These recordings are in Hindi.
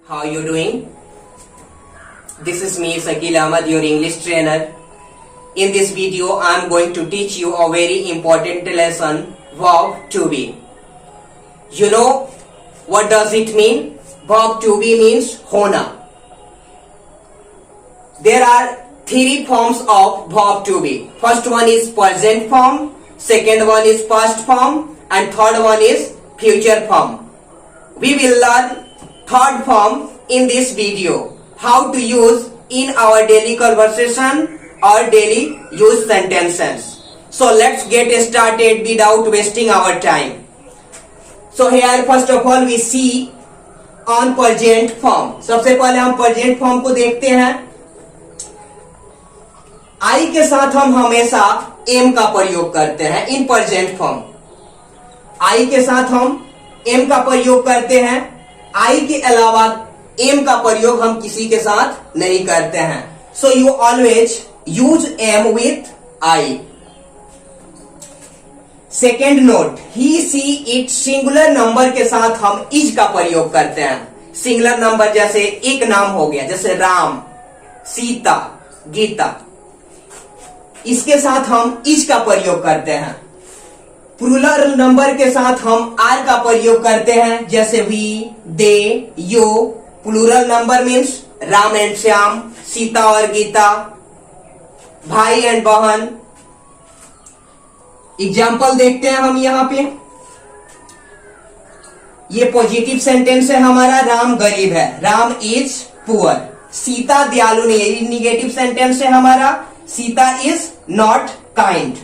How you doing? This is me, Sakil Ahmad, your English trainer. In this video, I am going to teach you a very important lesson, verb to be. You know what does it mean? Verb to be means hona. There are three forms of verb to be. First one is present form, second one is past form, and third one is future form. We will learn third form in this video. How to use in our daily conversation or daily use sentences. So let's get started without wasting our time. So here first of all we see on present form. सबसे पहले हम present form को देखते हैं. I के साथ हम हमेशा am का प्रयोग करते हैं इन present form. I के साथ हम am का प्रयोग करते हैं. I के अलावा am का प्रयोग हम किसी के साथ नहीं करते हैं. So you always use am with I. Second note, he she it singular number के साथ हम इज का प्रयोग करते हैं. सिंगुलर नंबर जैसे एक नाम हो गया, जैसे राम, सीता, गीता, इसके साथ हम इज का प्रयोग करते हैं. प्लूरल नंबर के साथ हम आर का प्रयोग करते हैं, जैसे we, they, you. Plural number means Ram and Shyam, Sita और गीता, भाई एंड बहन. एग्जाम्पल देखते हैं हम यहां पे. ये पॉजिटिव सेंटेंस है हमारा, राम गरीब है, राम इज पुअर. सीता दयालु नहीं है, ये निगेटिव सेंटेंस है हमारा, Sita is not kind.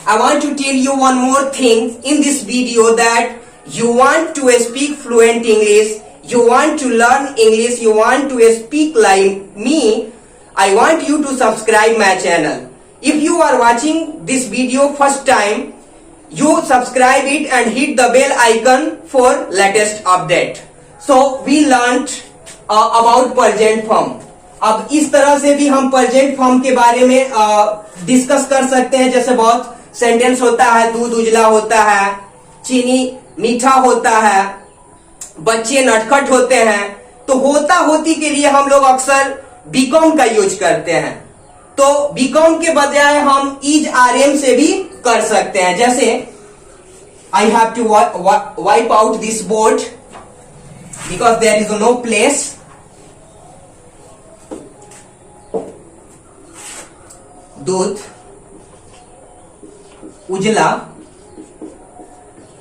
I want to tell you one more thing in this video, that you want to speak fluent English, you want to learn English, you want to speak like me. I want you to subscribe my channel. If you are watching this video first time, you subscribe it and hit the bell icon for latest update. So we learned about present form. अब इस तरह से भी हम present form के बारे में डिस्कस कर सकते हैं. जैसे बहुत सेंटेंस होता है, दूध उजला होता है, चीनी मीठा होता है, बच्चे नटखट होते हैं. तो होता होती के लिए हम लोग अक्सर बीकॉम का यूज करते हैं. तो बीकॉम के बजाय हम इज आर एम से भी कर सकते हैं. जैसे I have to wipe out this board because there is no place. दूध उजला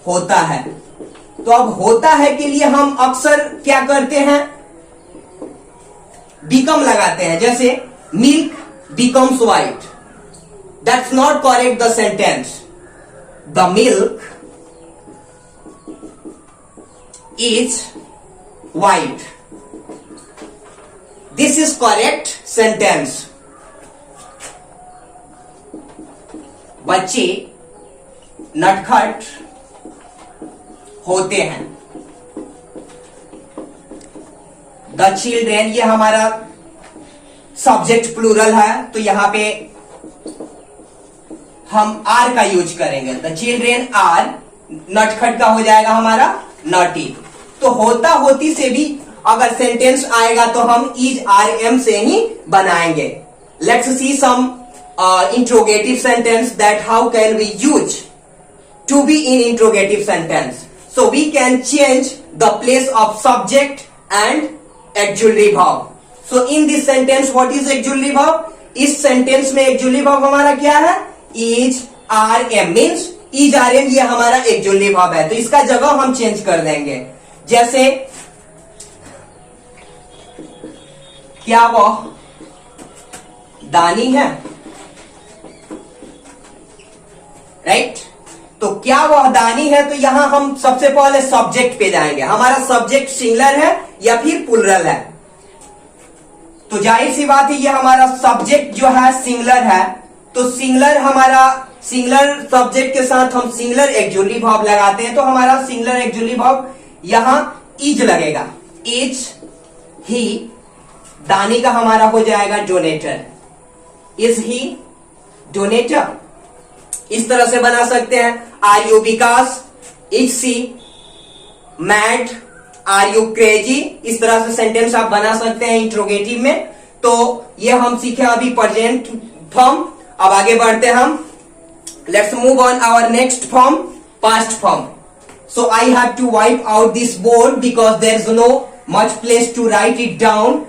होता है. तो अब होता है के लिए हम अक्सर क्या करते हैं, बीकम लगाते हैं. जैसे milk becomes white. That's not correct the sentence. The milk is white. This is correct sentence. बच्चे नटखट होते हैं. The children, ये हमारा सब्जेक्ट प्लूरल है, तो यहां पे हम आर का यूज करेंगे. द चिल्ड्रेन आर, नटखट का हो जाएगा हमारा नॉटी. तो होता होती से भी अगर सेंटेंस आएगा तो हम इज आर एम से ही बनाएंगे. Let's see some interrogative sentence, that how can we use to be in interrogative sentence. So we can change the place of subject and auxiliary verb. So in this sentence what is auxiliary verb? इस सेंटेंस में auxiliary verb हमारा क्या है, is rm, means is rm ये हमारा auxiliary verb है. तो इसका जगह हम चेंज कर देंगे. जैसे क्या वह दानी है, राइट. तो क्या वह दानी है, तो यहां हम सबसे पहले सब्जेक्ट पे जाएंगे. हमारा सब्जेक्ट सिंगुलर है या फिर प्लूरल है. तो जाहिर सी बात है ये हमारा सब्जेक्ट जो है सिंगुलर है. तो सिंगुलर हमारा, सिंगुलर सब्जेक्ट के साथ हम सिंगुलर एक्जुलरी वर्ब लगाते हैं. तो हमारा सिंगुलर एक्जुलरी वर्ब यहां इज लगेगा. इज ही, दानी का हमारा हो जाएगा डोनेटर. Is he donator. इस तरह से बना सकते हैं. Are you Vikas, is she mad, are you crazy, इस तरह से सेंटेंस आप बना सकते हैं इंट्रोगेटिव में। तो ये हम सीखे अभी प्रेजेंट फॉर्म। अब आगे बढ़ते हैं हम। Let's move on our next form, past form. So I have to wipe out this board because there is no much place to write it down.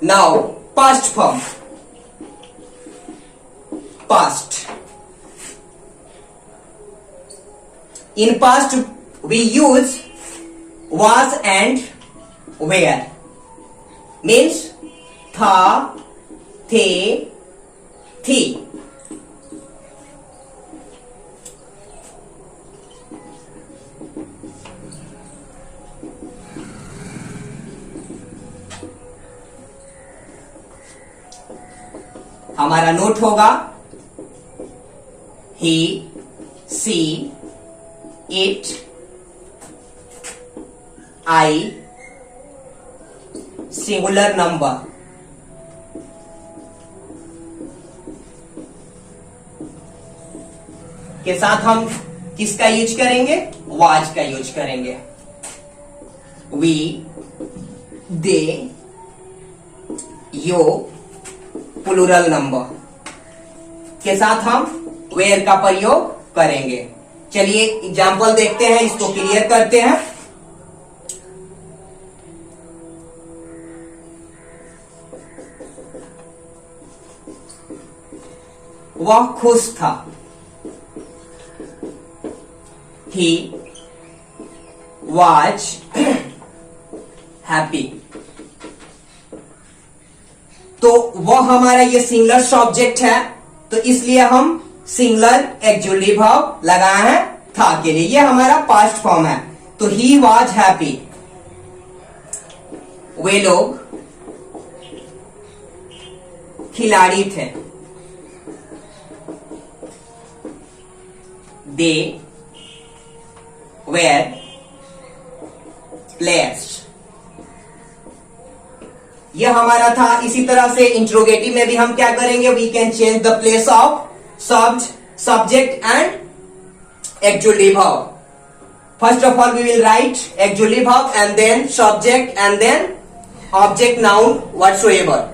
Now, past form. Past. In past, we use was and were. Means था, थे, थी। हमारा नोट होगा ही, she, it, I, singular number. के साथ हम किसका यूज करेंगे? वाज का यूज करेंगे। We, they, you, plural number के साथ हम वेयर का प्रयोग करेंगे। चलिए एग्जाम्पल देखते हैं, इसको क्लियर करते हैं। वह खुश था, ही was हैप्पी। तो वह हमारा ये सिंगुलर सब्जेक्ट है, तो इसलिए हम सिंगुलर एक्जुलेटिव वर्ब लगाए हैं था के लिए। ये हमारा पास्ट फॉर्म है। तो ही वाज हैप्पी, वे लोग खिलाड़ी थे। They were players. ये हमारा था। इसी तरह से इंट्रोगेटिव में भी हम क्या करेंगे? We can change the place of subject and auxiliary verb. First of all we will write auxiliary verb and then subject and then object noun whatsoever.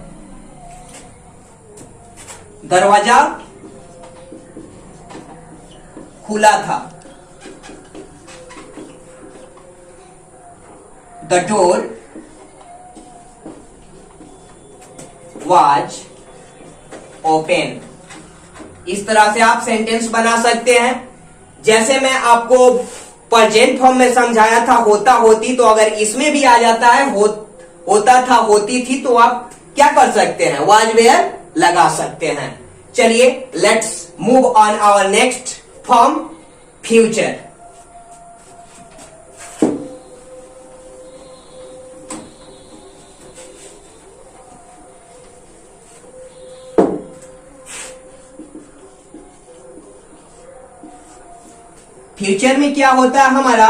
दरवाजा खुला था। The door was open। इस तरह से आप सेंटेंस बना सकते हैं। जैसे मैं आपको प्रेजेंट फॉर्म में समझाया था होता होती, तो अगर इसमें भी आ जाता है होता था होती थी, तो आप क्या कर सकते हैं? was were लगा सकते हैं। चलिए let's move on our next form, future. Future में क्या होता है हमारा?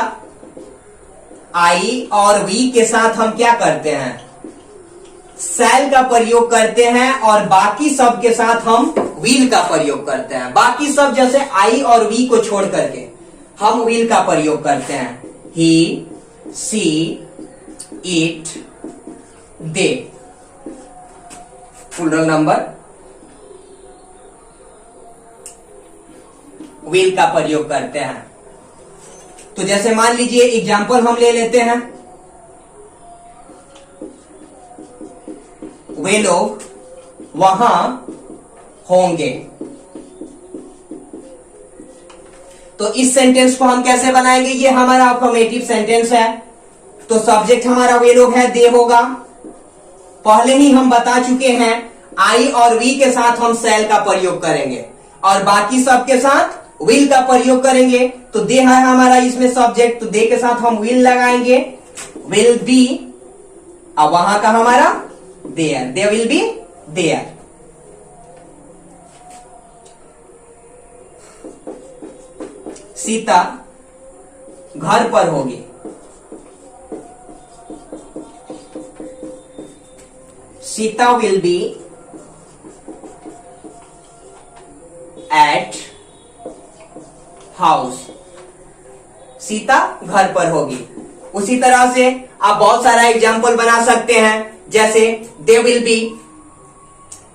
आई और वी के साथ हम क्या करते हैं? शैल का प्रयोग करते हैं, और बाकी सब के साथ हम विल का प्रयोग करते हैं। बाकी सब जैसे आई और वी को छोड़ करके हम विल का प्रयोग करते हैं। He, she, it, they, plural number, will का प्रयोग करते हैं। तो जैसे मान लीजिए एग्जाम्पल हम ले लेते हैं। वे लोग वहां होंगे। तो इस सेंटेंस को हम कैसे बनाएंगे? ये हमारा अफर्मेटिव सेंटेंस है। तो सब्जेक्ट हमारा वे लोग है, दे होगा। पहले ही हम बता चुके हैं आई और वी के साथ हम शैल का प्रयोग करेंगे, और बाकी सब के साथ विल का प्रयोग करेंगे। तो दे है हमारा इसमें सब्जेक्ट, तो दे के साथ हम विल लगाएंगे, विल बी। अब वहां का हमारा there, they will be there. Sita घर पर होगी। Sita will be at house, Sita घर पर होगी। उसी तरह से आप बहुत सारा एग्जाम्पल बना सकते हैं, जैसे दे will be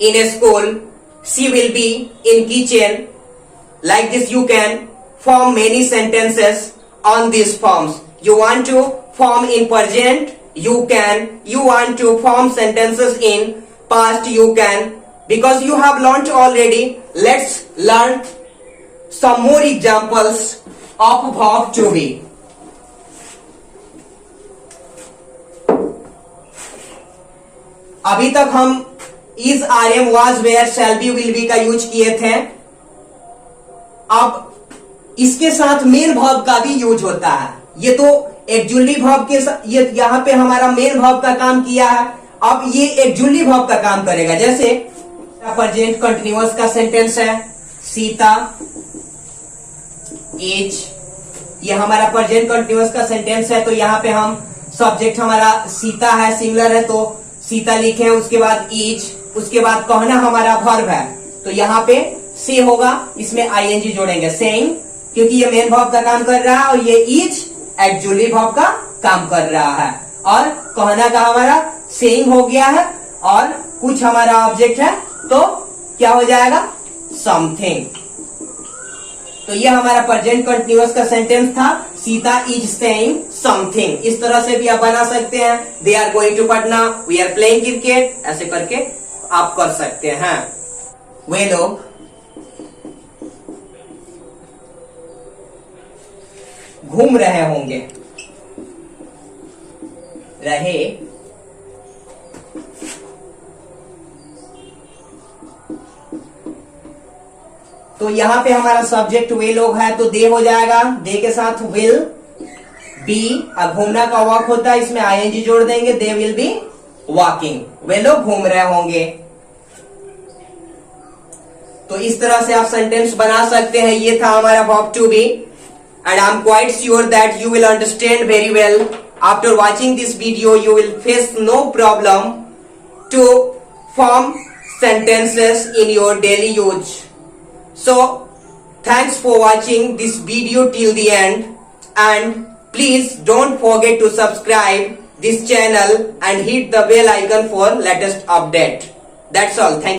in A school, she will be in kitchen. Like this you can form many sentences on these forms. You want to form in present, you can. You want to form sentences in past, you can. Because you have learnt already, let's learn some more examples of verb to be. अभी तक हम is, are, am, was, were, shall be, will be का यूज किए थे। अब इसके साथ मेन वर्ब का भी यूज होता है। ये तो एक्जुअली वर्ब के साथ, ये यहां पे हमारा मेन वर्ब का काम किया है। अब ये एक्जुअली वर्ब का काम करेगा। जैसे प्रेजेंट कंटिन्यूअस का सेंटेंस है, सीता इज, ये हमारा प्रेजेंट कंटिन्यूअस का सेंटेंस है। तो यहाँ पे हम सब्जेक्ट हमारा सीता है, सिंगुलर है, तो सीता लिखे, उसके बाद इज, उसके बाद कहना हमारा वर्ब है, तो यहाँ पे से होगा, इसमें आईएनजी जोड़ेंगे, सेइंग, क्योंकि ये मेन वर्ब का काम कर रहा है और ये इज एक्चुअली वर्ब का काम कर रहा है। और कहना का हमारा सेइंग हो गया है और कुछ हमारा ऑब्जेक्ट है, तो क्या हो जाएगा, समथिंग। तो ये हमारा प्रेजेंट कंटिन्यूअस का सेंटेंस था, सीता इज सेइंग समथिंग। इस तरह से भी आप बना सकते हैं, they are going to Patna, we are playing cricket, ऐसे करके आप कर सकते हैं। वे लोग घूम रहे होंगे, रहे, तो यहां पे हमारा सब्जेक्ट वे लोग है, तो दे हो जाएगा, दे के साथ विल बी, अब घूमना का वॉक होता है, इसमें आईएनजी जोड़ देंगे, दे विल बी वॉकिंग, वे लोग घूम रहे होंगे। तो इस तरह से आप सेंटेंस बना सकते हैं। ये था हमारा verb to be, and I'm quite sure that you will understand very well. After watching this video, you will face no problem to form sentences in your daily use. So, thanks for watching this video till the end, and please don't forget to subscribe this channel and hit the bell icon for latest update. That's all. Thank you.